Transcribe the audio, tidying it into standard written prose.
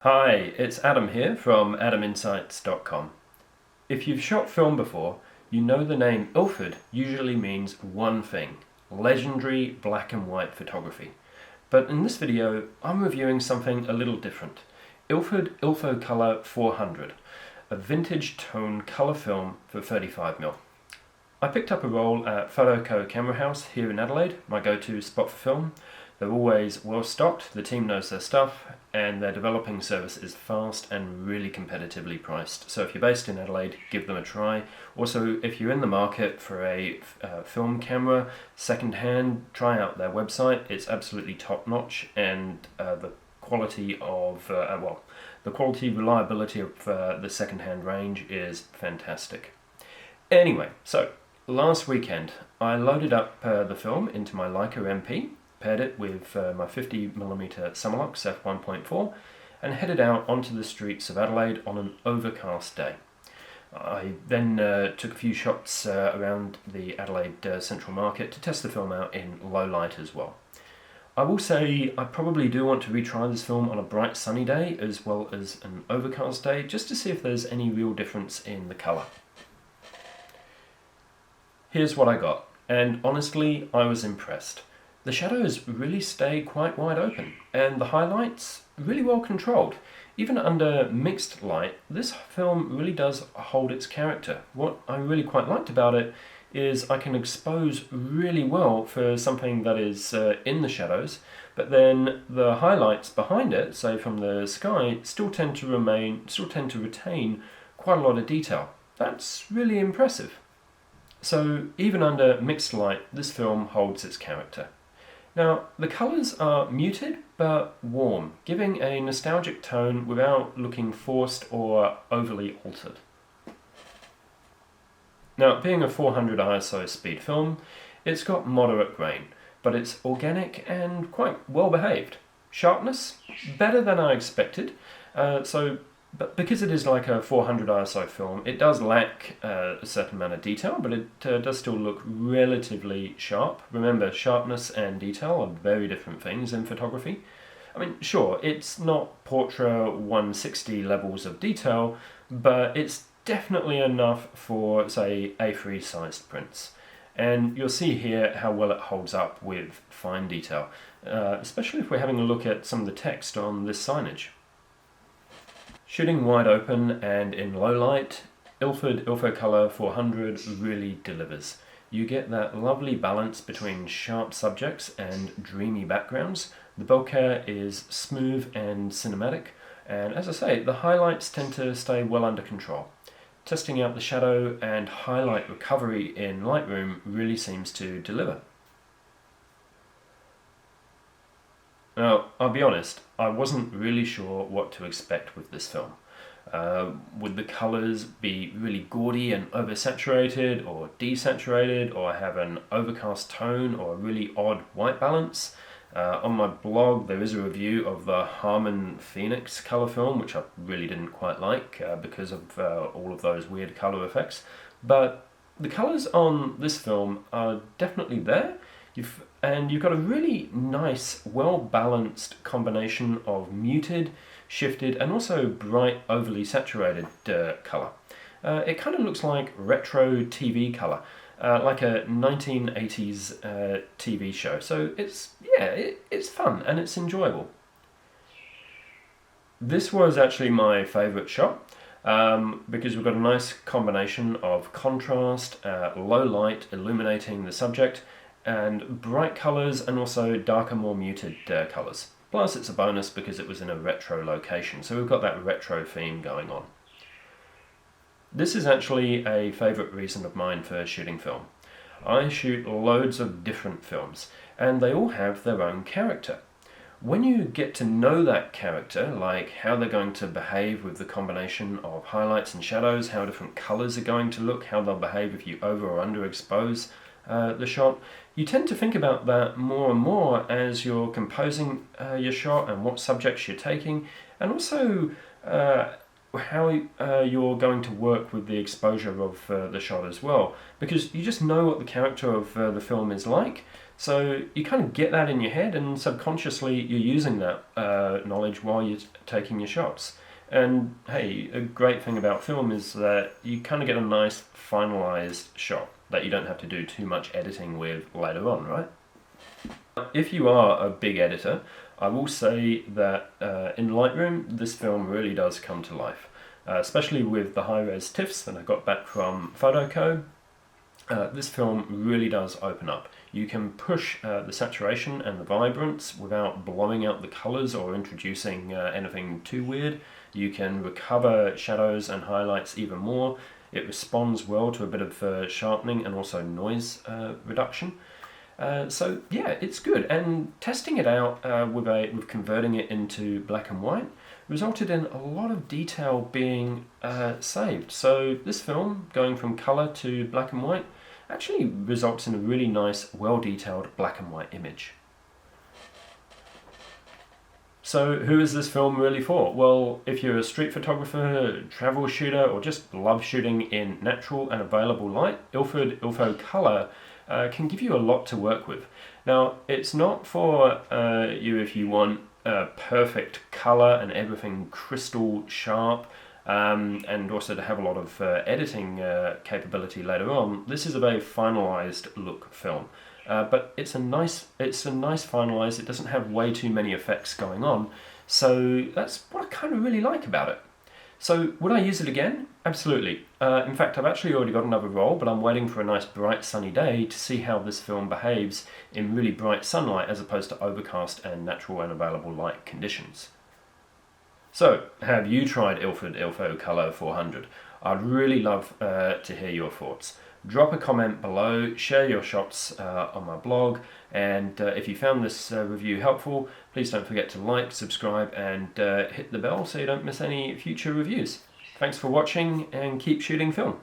Hi, it's Adam here from adaminsights.com. If you've shot film before, you know the name Ilford usually means one thing: legendary black and white photography. But in this video, I'm reviewing something a little different. Ilford Ilfocolor 400, a vintage tone colour film for 35mm. I picked up a roll at Photoco Camera House here in Adelaide, my go-to spot for film. They're always well stocked, the team knows their stuff, and their developing service is fast and really competitively priced. So if you're based in Adelaide, give them a try. Also, if you're in the market for a film camera second-hand, try out their website. It's absolutely top-notch, and the quality reliability of the second-hand range is fantastic. Anyway, so last weekend I loaded up the film into my Leica MP, paired it with my 50mm Summilux f1.4, and headed out onto the streets of Adelaide on an overcast day. I then took a few shots around the Adelaide Central Market to test the film out in low light as well. I will say I probably do want to retry this film on a bright sunny day as well as an overcast day, just to see if there's any real difference in the colour. Here's what I got, and honestly I was impressed. The shadows really stay quite wide open, and the highlights really well controlled. Even under mixed light, this film really does hold its character. What I really quite liked about it is I can expose really well for something that is in the shadows, but then the highlights behind it, say from the sky, still tend to retain quite a lot of detail. That's really impressive. So even under mixed light, this film holds its character. Now, the colours are muted but warm, giving a nostalgic tone without looking forced or overly altered. Now, being a 400 ISO speed film, it's got moderate grain, but it's organic and quite well behaved. Sharpness, better than I expected, but because it is like a 400 ISO film, it does lack a certain amount of detail, but it does still look relatively sharp. Remember, sharpness and detail are very different things in photography. I mean, sure, it's not Portra 160 levels of detail, but it's definitely enough for, say, A3 sized prints. And you'll see here how well it holds up with fine detail, especially if we're having a look at some of the text on this signage. Shooting wide open and in low light, Ilford Ilfocolor 400 really delivers. You get that lovely balance between sharp subjects and dreamy backgrounds. The bokeh is smooth and cinematic, and as I say, the highlights tend to stay well under control. Testing out the shadow and highlight recovery in Lightroom really seems to deliver. Now, I'll be honest, I wasn't really sure what to expect with this film. Would the colours be really gaudy and oversaturated or desaturated, or have an overcast tone or a really odd white balance? On my blog there is a review of the HARMAN Phoenix colour film, which I really didn't quite like because of all of those weird colour effects. But the colours on this film are definitely there. You've got a really nice, well-balanced combination of muted, shifted, and also bright, overly saturated colour. It kind of looks like retro TV colour, like a 1980s TV show. So it's fun and it's enjoyable. This was actually my favourite shot. Because we've got a nice combination of contrast, low light illuminating the subject, and bright colours and also darker, more muted colours. Plus it's a bonus because it was in a retro location, so we've got that retro theme going on. This is actually a favourite reason of mine for shooting film. I shoot loads of different films, and they all have their own character. When you get to know that character, like how they're going to behave with the combination of highlights and shadows, how different colours are going to look, how they'll behave if you over or underexpose the shot, you tend to think about that more and more as you're composing your shot and what subjects you're taking, and also how you're going to work with the exposure of the shot as well, because you just know what the character of the film is like. So you kind of get that in your head, and subconsciously you're using that knowledge while you're taking your shots. And hey, a great thing about film is that you kind of get a nice finalized shot that you don't have to do too much editing with later on, right? If you are a big editor, I will say that in Lightroom, this film really does come to life, especially with the high-res TIFFs that I got back from PhotoCo. This film really does open up. You can push the saturation and the vibrance without blowing out the colors or introducing anything too weird. You can recover shadows and highlights even more. It responds well to a bit of sharpening and also noise reduction. So yeah, it's good. And testing it out with converting it into black and white resulted in a lot of detail being saved. So this film, going from color to black and white, actually results in a really nice, well-detailed black and white image. So who is this film really for? Well, if you're a street photographer, travel shooter, or just love shooting in natural and available light, Ilford Ilfocolor can give you a lot to work with. Now, it's not for you if you want perfect color and everything crystal sharp, and also to have a lot of editing capability later on. This is a very finalized look film, but it's a nice finalized. It doesn't have way too many effects going on, so that's what I kind of really like about it. So would I use it again? Absolutely. In fact, I've actually already got another roll, but I'm waiting for a nice bright sunny day to see how this film behaves in really bright sunlight as opposed to overcast and natural and available light conditions. So, have you tried Ilford Ilfocolor 400? I'd really love to hear your thoughts. Drop a comment below, share your shots on my blog, and if you found this review helpful, please don't forget to like, subscribe, and hit the bell so you don't miss any future reviews. Thanks for watching, and keep shooting film.